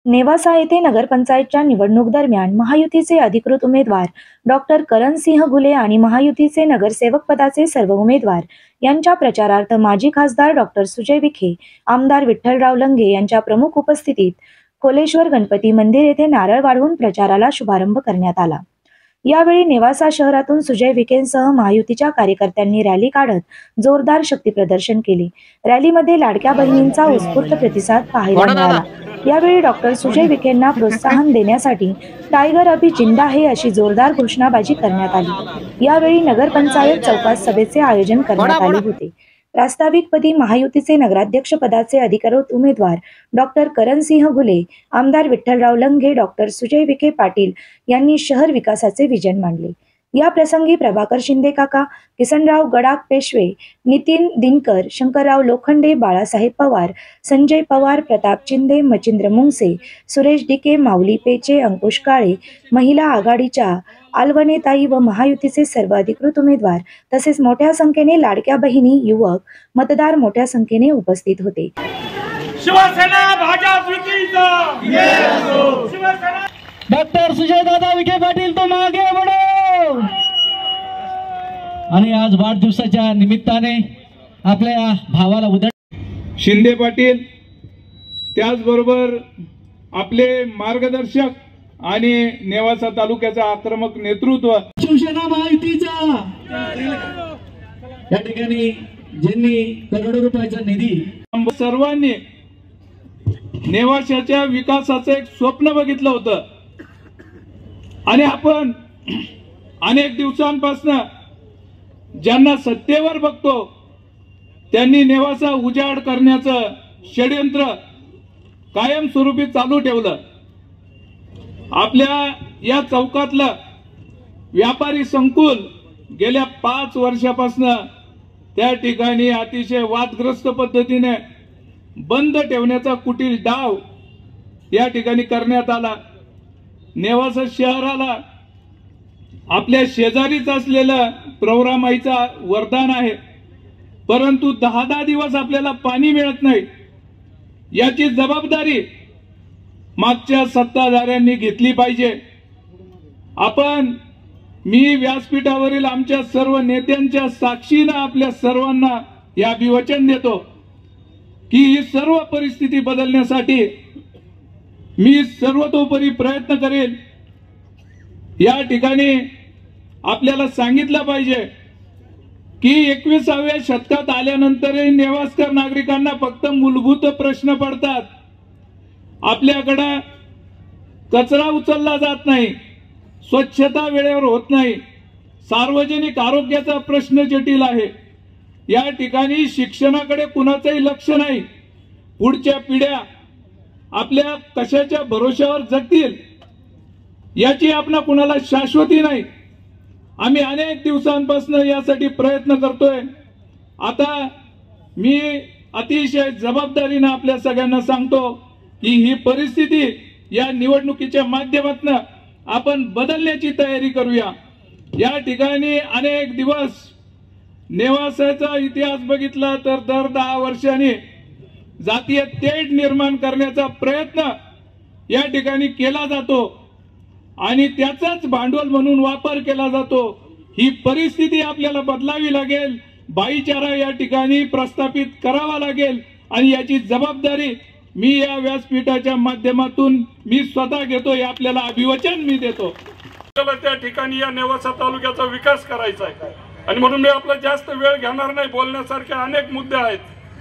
नेवासा येथे नगरपंचायतच्या निवडणूक दरम्यान महायुतीचे अधिकृत उमेदवार डॉक्टर करणसिंह घुले आणि महायुतीचे नगरसेवक पदाचे सर्व उमेदवार यांच्या प्रचारार्थ माजी खासदार डॉक्टर सुजय विखे, आमदार विठ्ठलराव लंगे यांच्या प्रमुख उपस्थितीत खोलेश्वर गणपती मंदिर येथे नारळ वाढवून प्रचाराला शुभारंभ करण्यात आला। यावेळी नेवासा शहरातून सुजय विखेंसह महायुतीच्या कार्यकर्त्यांनी रॅली काढत जोरदार शक्ती प्रदर्शन केले। रॅलीमध्ये लाडक्या बहिणींचा उत्स्फूर्त प्रतिसाद पाहायला मिळाला। यावेळी डॉक्टर सुजय विखेंना प्रोत्साहन देण्यासाठी टायगर अभी जिंदा है अशी जोरदार घोषणाबाजी करण्यात आली। यावेळी नगरपंचायत चौकात सभेचे आयोजन करण्यात आले होते। प्रास्ताविकपदी महायुतीचे नगराध्यक्ष पदाचे अधिकृत उमेदवार डॉक्टर करणसिंह घुले, आमदार विठ्ठलराव लंगे, डॉक्टर सुजय विखे पाटील यांनी शहर विकासाचे विजन मांडले। या प्रसंगी प्रभाकर शिंदे काका, किसनराव गडाख पेशवे, नितीन दिनकर, शंकरराव लोखंडे, बाळासाहेब पवार, संजय पवार, प्रताप चिंदे, मचिंद्र मुंगसे, सुरेश डिके, माऊली पेचे, अंकुश काळे, महिला आघाडीच्या आलवनेताई व महायुतीचे सर्व अधिकृत उमेदवार तसेच मोठ्या संख्येने लाडक्या बहिणी, युवक, मतदार मोठ्या संख्येने उपस्थित होते। शिवसेना भाजप युतीचा शिवसेना डॉक्टर सुजय दादा विखे पाटील तो मागे बढ़ो। आणि आज वाढदिवसाच्या निमित्ताने आपल्या भावाला उदंड शिंदे पाटील, त्याचबरोबर आपले मार्गदर्शक आणि नेवासा तालुक्याचा आक्रमक नेतृत्व शिवसेना महायुतीचा या ठिकाणी ज्यांनी करोडो रुपयाचा निधी सर्वांनी नेवाशाच्या विकासाचं एक स्वप्न बघितलं होतं आणि आपण अनेक दिवसांपासून ज्यांना सत्तेवर बघतो त्यांनी नेवासा उजाड करण्याचं षड्यंत्र कायमस्वरूपी चालू ठेवलं। आपल्या या चौकातलं व्यापारी संकुल गेल्या 5 वर्षापासून त्या ठिकाणी अतिशय वादग्रस्त पद्धतीने बंद ठेवण्याचा कुटील डाव या ठिकाणी करण्यात आला। नेवासा शहराला आपल्या शेजारीच असलेलं प्रवरामाईचा वरदान आहे, परंतु 10 दिवस आपल्याला पाणी मिळत नाही। याची जबाबदारी मागच्या सत्ताधाऱ्यांनी घेतली पाहिजे। मी व्यासपीठावरील आमच्या सर्व नेत्यांच्या साक्षीने आपल्या सर्वांना या अभिवचन देतो की ही सर्व परिस्थिती बदलण्यासाठी मी सर्वतोपरी प्रयत्न करेल। या ठिकाणी आपल्याला सांगितलं पाहिजे की 21व्या शतकात आल्यानंतरही नेवासकर नागरिकांना फक्त मूलभूत प्रश्न पडतात। आपल्याकडे कचरा उचलला जात नाही, स्वच्छता वेळेवर होत नाही, सार्वजनिक आरोग्याचा प्रश्न जटिल आहे। या ठिकाणी शिक्षणाकडे कुणाचंही लक्ष नाही। पुढच्या पिढ्या आपल्या कशाच्या भरोश्यावर जगतील याची आपणा कुणाला शाश्वती नाही। आम्ही अनेक दिवसांपासून यासाठी प्रयत्न करतोय। आता मी अतिशय जबाबदारीने आपल्या सगळ्यांना सांगतो की ही परिस्थिती या निवडणुकीच्या माध्यमातून आपण बदलण्याची तयारी करूया। या ठिकाणी अनेक दिवस नेवासाचा इतिहास बघितला तर दर 10 वर्षांनी जातीय तेढ निर्माण करण्याचा प्रयत्न या ठिकाणी केला जातो आणि त्याचाच भांडवल म्हणून वापर केला जातो। ही परिस्थिती आपल्याला बदलावी लागेल, भाईचारा या ठिकाणी प्रस्थापित करावा लागेल आणि याची जबाबदारी मी या व्यासपीठाच्या माध्यमातून मी स्वतः घेतो। हे आपल्याला अभिवचन मी देतो। त्या ठिकाणी या नेवासा तालुक्याचा विकास करायचा आहे आणि म्हणून मी आपला जास्त वेळ घेणार नाही। बोलण्यासारखे अनेक मुद्दे आहेत,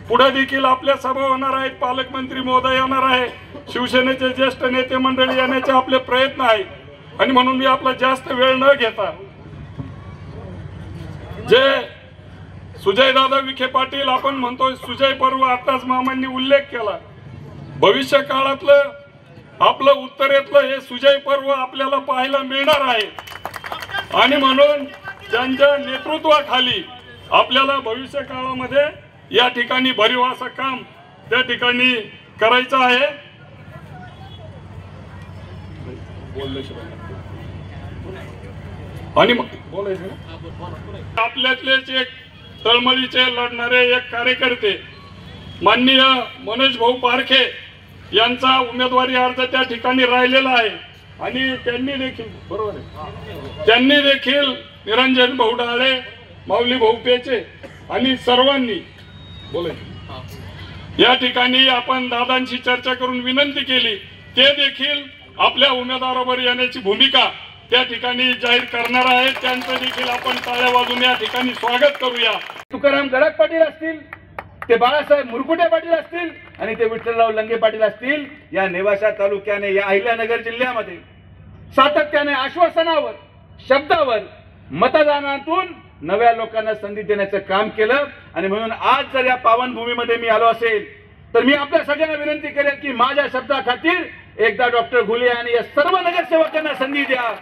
पुढे देखील आपल्या सभा होणार आहेत, पालकमंत्री महोदय येणार आहे, शिवसेनेचे ज्येष्ठ नेते मंडळी येण्याचे आपले प्रयत्न आहेत आणि म्हणून मी आपला जास्त वेळ न घेता जे सुजयदादा विखे पाटील आपण म्हणतोय सुजय पर्व, आताच मामांनी उल्लेख केला। भविष्य काळातलं आपलं उत्तरेतलं हे सुजय पर्व आपल्याला पाहायला मिळणार आहे आणि म्हणून ज्यांच्या नेतृत्वाखाली आपल्याला भविष्य काळामध्ये या ठिकाणी भरीव असं काम त्या ठिकाणी करायचं आहे। आणि आपल्यातलेच एक तळमळीचे लढणारे एक कार्यकर्ते माननीय मनोज भाऊ पारखे यांचा उमेदवारी अर्ज त्या ठिकाणी राहिलेला आहे आणि त्यांनी देखील बरोबर आहे, त्यांनी देखील निरंजन भाऊ डाळे, माऊली भाऊ पेचे आणि सर्वांनी बोलायचं या ठिकाणी आपण दादांशी चर्चा करून विनंती केली, ते देखील आपल्या उमेदवारावर येण्याची भूमिका त्या ठिकाणी जाहीर करणार आहेत. त्यांचं देखील आपण टाळ्या वाजून या ठिकाणी स्वागत करूया. तुकाराम गडाख पाटील असतील, ते बाळासाहेब मुरकुटे पाटील असतील आणि ते विठ्ठलराव लंगे पाटील असतील, या नेवासा तालुक्याने या अहिल्यानगर जिल्ह्यामध्ये सातत्याने आश्वासनावर, शब्दावर, मतदानातून नव्या लोकांना संधी देण्याचं काम केलं. आणि म्हणून आज जर या पावनभूमीमध्ये मी आलो असेल तर मी आपल्या सगळ्यांना विनंती करेन की माझ्या शब्दाखातीर एकदा डॉक्टर घुले आणि या सर्व नगरसेवकांना संधी द्या.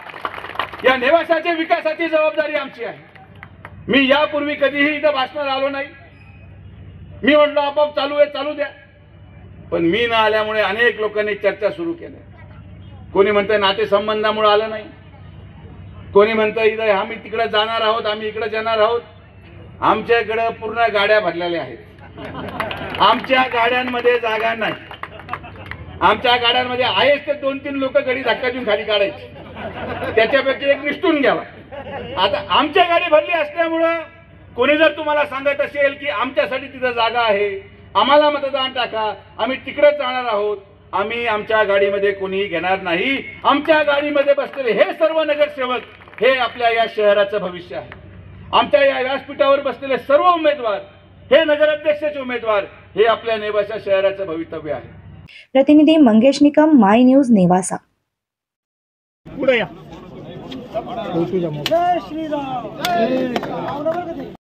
या नेवासाच्या विकासाची जबाबदारी आमची आहे. मी यापूर्वी कधीही इथं भाषणाला आलो नाही. मी म्हटलो आपोआप चालू आहे, चालू द्या. पण मी न आल्यामुळे अनेक लोकांनी चर्चा सुरू केल्या. कोणी म्हणतंय नातेसंबंधामुळे आलं नाही, कोणी म्हणतंय इथं आम्ही तिकडे जाणार आहोत, आम्ही इकडे जाणार आहोत. आमच्याकडे पूर्ण गाड्या भरलेल्या आहेत. आमच्या गाड्यांमध्ये जागा नाही. आमच्या गाड्यांमध्ये आहेच ते 2-3 लोक गडी धक्का देऊन खाली काढायचे, त्याच्यापैकी एक निष्ठून घ्यावा. आता आमच्या गाडी भरली असल्यामुळं कोणी जर तुम्हाला सांगत असेल की आमच्यासाठी तिथं जागा आहे, आम्हाला मतदान टाका, आम्ही तिकडेच जाणार आहोत, आम्ही आमच्या गाडीमध्ये कोणीही घेणार नाही. आमच्या गाडीमध्ये बसलेले हे सर्व नगरसेवक हे आपल्या या शहराचं भविष्य आहे. आमच्या या व्यासपीठावर बसलेले सर्व उमेदवार हे नगराध्यक्षाचे उमेदवार हे आपल्या नेवासा शहराचं भवितव्य आहे. प्रतिनिधी मंगेश निकम, माय न्यूज, नेवासा. पुढे या.